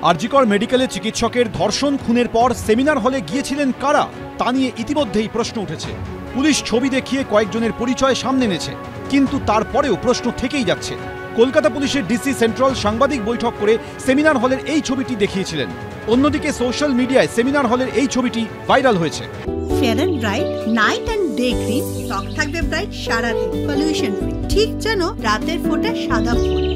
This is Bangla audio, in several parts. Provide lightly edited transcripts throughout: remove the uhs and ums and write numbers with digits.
আরজিকর মেডিকেলে চিকিৎসকের ধর্ষণ খুনের পর সেমিনার হলে গিয়েছিলেন কারা তা নিয়ে ইতিমধ্যেই প্রশ্ন উঠেছে। পুলিশ ছবি দেখিয়ে কয়েকজনের পরিচয় সামনে এনেছে, কিন্তু তারপরেও প্রশ্ন থেকেই যাচ্ছে। কলকাতা পুলিশের ডিসি সেন্ট্রাল সাংবাদিক বৈঠক করে সেমিনার হলের এই ছবিটি দেখিয়েছিলেন। অন্যদিকে সোশ্যাল মিডিয়ায় সেমিনার হলের এই ছবিটি ভাইরাল হয়েছে। Fair and bright night and day cream, ত্বক থাকবে ব্রাইট সারাদিন, পলিউশন ফ্রি, ঠিক যেন রাতের ফোঁটা সাদা ফুল,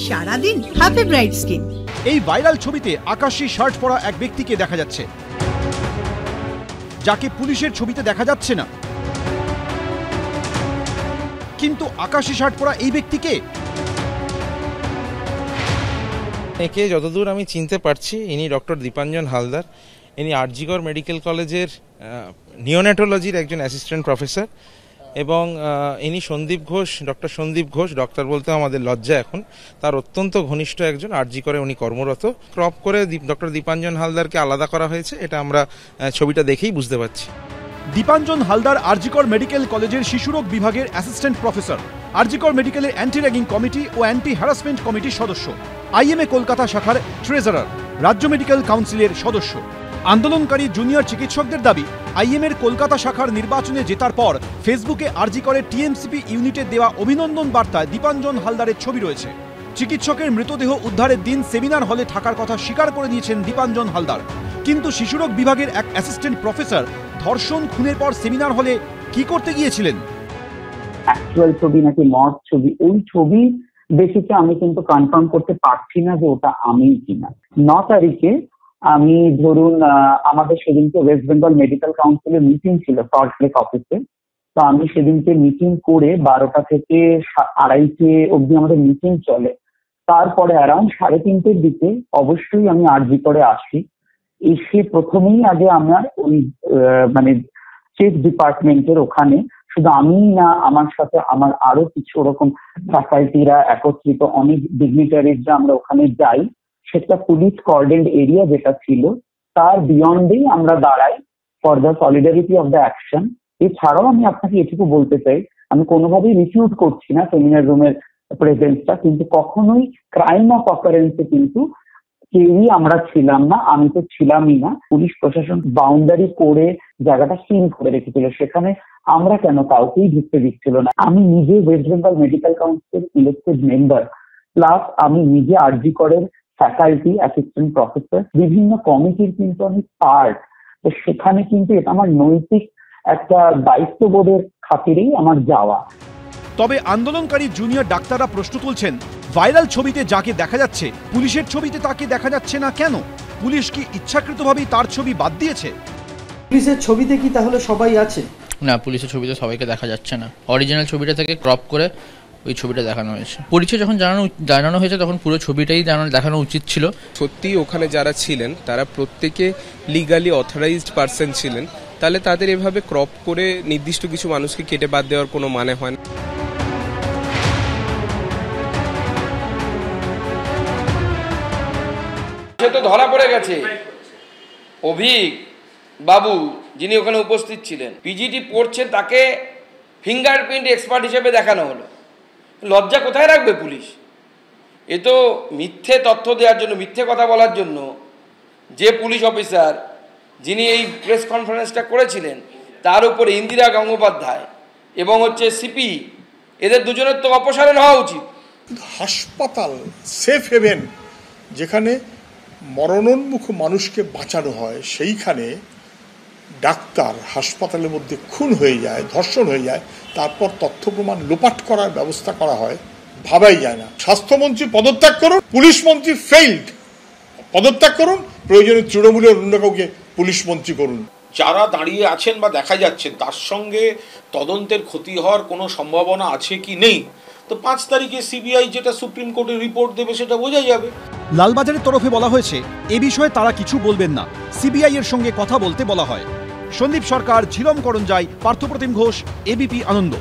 সারাদিন হ্যাপি ব্রাইট স্কিন। এই ভাইরাল ছবিতে আকাশী শার্ট পরা এক ব্যক্তিকে দেখা যাচ্ছে, যাকে পুলিশের ছবিতে দেখা যাচ্ছে না। কিন্তু আকাশী শার্ট পরা এই ব্যক্তিকে একে যতদূর আমি চিনতে পারছি, ইনি ডক্টর দীপাঞ্জন হালদার। ইনি আরজিকর মেডিকেল কলেজের নিওনেটোলজির একজন অ্যাসিস্ট্যান্ট প্রফেসর, এবং ইনি সন্দীপ ঘোষ, ডক্টর সন্দীপ ঘোষ, ডক্টর বলতে আমাদের লজ্জা এখন, তার অত্যন্ত ঘনিষ্ঠ একজন। আরজিকরে উনি কর্মরত। ক্রপ করে ডক্টর দীপাঞ্জন হালদারকে আলাদা করা হয়েছে, এটা আমরা ছবিটা দেখেই বুঝতে পারছি। দীপাঞ্জন হালদার আরজিকর মেডিকেল কলেজের শিশুরোগ বিভাগের অ্যাসিস্ট্যান্ট প্রফেসর, আরজিকর মেডিকেলের অ্যান্টি র্যাগিং কমিটি ও অ্যান্টি হ্যারাসমেন্ট কমিটির সদস্য, আইএমএ কলকাতা শাখার ট্রেজারার, রাজ্য মেডিকেল কাউন্সিলের সদস্য। আন্দোলনকারী জুনিয়র চিকিৎসকদের দাবি, আইএমএর কলকাতা শাখার নির্বাচনে জেতার পর ফেসবুকে আরজিকরের টিএমসিপি ইউনিটে দেওয়া অভিনন্দন বার্তায় দীপাঞ্জন হালদারের ছবি রয়েছে। চিকিৎসকের মৃতদেহ উদ্ধারের দিন সেমিনার হলে থাকার কথা স্বীকার করে দিয়েছেন দীপাঞ্জন হালদার। কিন্তু শিশুরোগ বিভাগের এক অ্যাসিস্ট্যান্ট প্রফেসর ধর্ষণ খুনের পর সেমিনার হলে কি করতে গিয়েছিলেন? অ্যাকচুয়াল ছবি নাকি মড ছবি, ওই ছবি বেসিকে আমি কিন্তু কনফার্ম করতে পারছি না যে ওটা আমিই কিনা। 9 তারিখে আমি ধরুন আমাদের সেদিনকে ওয়েস্ট বেঙ্গল মেডিকেল কাউন্সিলের মিটিং ছিল সল্ট লেক অফিসে। তো আমি সেদিনকে মিটিং করে 12টা থেকে 2:30 অবধি আমাদের মিটিং চলে। তারপরে অ্যারাউন্ড 3:30-র দিকে অবশ্যই আমি আরজিকরে আসি। এসে প্রথমেই আগে আমার ওই মানে চেক ডিপার্টমেন্টের ওখানে শুধু আমি না, আমার সাথে আমার আরো কিছু ওরকম ফ্যাকাল্টিরা একত্রিত অনেক ডিগনিটারিজরা আমরা ওখানে যাই। সেটা পুলিশ কর্ডেন্ড এরিয়া যেটা ছিল তার বিয়ন্ডেই আমরা দাঁড়াই for the solidarity of the action. এছাড়াও আমি আপনাকে এটুকু বলতে চাই, আমি কোনোভাবেই রিফিউট করছি না সেমিনার রুমের প্রেজেন্সটা, কিন্তু কখনোই ক্রাইম অফ অকারেন্সে কিন্তু কেউই আমরা ছিলাম না, আমি তো ছিলামই না। পুলিশ প্রশাসন বাউন্ডারি করে জায়গাটা সিল করে রেখেছিল, সেখানে আমরা কেন কাউকেই ঢুকতে দিচ্ছিল না। আমি নিজে ওয়েস্ট বেঙ্গল মেডিকেল কাউন্সিলের ইলেক্টেড মেম্বার, প্লাস আমি নিজে আরজিকরের ফ্যাকাল্টি, অ্যাসিস্ট্যান্ট প্রফেসর, বিভিন্ন কমিটির কিন্তু আমি পার্ট। তো সেখানে কিন্তু এটা আমার নৈতিক একটা দায়িত্ববোধের খাতিরেই আমার যাওয়া। তবে আন্দোলনকারী জুনিয়র ডাক্তাররা প্রশ্ন তুলছেন, ভাইরাল ছবিতে যাকে দেখা যাচ্ছে পুলিশের ছবিতে তাকে দেখা যাচ্ছে না কেন? পুলিশ কি ইচ্ছাকৃতভাবেই তার ছবি বাদ দিয়েছে? পুলিশের ছবিতে কি তাহলে সবাই আছে? না, পুলিশের ছবিতে সবাইকে দেখা যাচ্ছে না। অরিজিনাল ছবিটা থেকে ক্রপ করে ওই ছবিটা দেখানো হয়েছে। পরিচয় যখন জানানো হয়েছে তখন পুরো ছবিটাই দেখানো উচিত ছিল। সত্যি ওখানে যারা ছিলেন তারা প্রত্যেকে লিগালি অথরাইজড পারসন ছিলেন, তাহলে তাদের এভাবে ক্রপ করে নির্দিষ্ট কিছু মানুষকে কেটে বাদ দেওয়ার কোনো মানে হয় না। সে তো ধরা পড়ে গেছে। অভিক বাবু যিনি ওখানে উপস্থিত ছিলেন, পিজিটি পড়ছে, তাকে ফিঙ্গারপ্রিন্ট এক্সপার্ট হিসেবে দেখানো হলো। লজ্জা কোথায় রাখবে পুলিশ? এ তো মিথ্যে তথ্য দেওয়ার জন্য, মিথ্যে কথা বলার জন্য যে পুলিশ অফিসার যিনি এই প্রেস কনফারেন্সটা করেছিলেন, তার উপরে ইন্দিরা গঙ্গোপাধ্যায় এবং সিপি, এদের দুজনের তো অপসারণ হওয়া উচিত। হাসপাতাল সেফ হেভেন, যেখানে মরণোন্মুখ মানুষকে বাঁচানো হয়, সেইখানে ডাক্তার হাসপাতালের মধ্যে খুন হয়ে যায়, ধর্ষণ হয়ে যায়, তারপর তথ্য প্রমাণ লোপাট করার ব্যবস্থা করা হয়, ভাবাই যায় না। স্বাস্থ্যমন্ত্রী পদত্যাগ করুন, পুলিশ মন্ত্রী ফেইল্ড, পদত্যাগ করুন, প্রয়োজনে তৃণমূলের অন্য কাউকে পুলিশ মন্ত্রী করুন। যারা দাঁড়িয়ে আছেন বা দেখা যাচ্ছেন তার সঙ্গে তদন্তের ক্ষতি হওয়ার কোনো সম্ভাবনা আছে কি নেই, তো 5 তারিখে সিবিআই যেটা সুপ্রিম কোর্টে রিপোর্ট দেবে সেটা বোঝা যাবে। লালবাজারের তরফে বলা হয়েছে এ বিষয়ে তারা কিছু বলবেন না, সিবিআই এর সঙ্গে কথা বলতে বলা হয়। সন্দীপ সরকার, ঝিলম করঞ্জাই, পার্থপ্রতিম ঘোষ, এবিপি আনন্দ।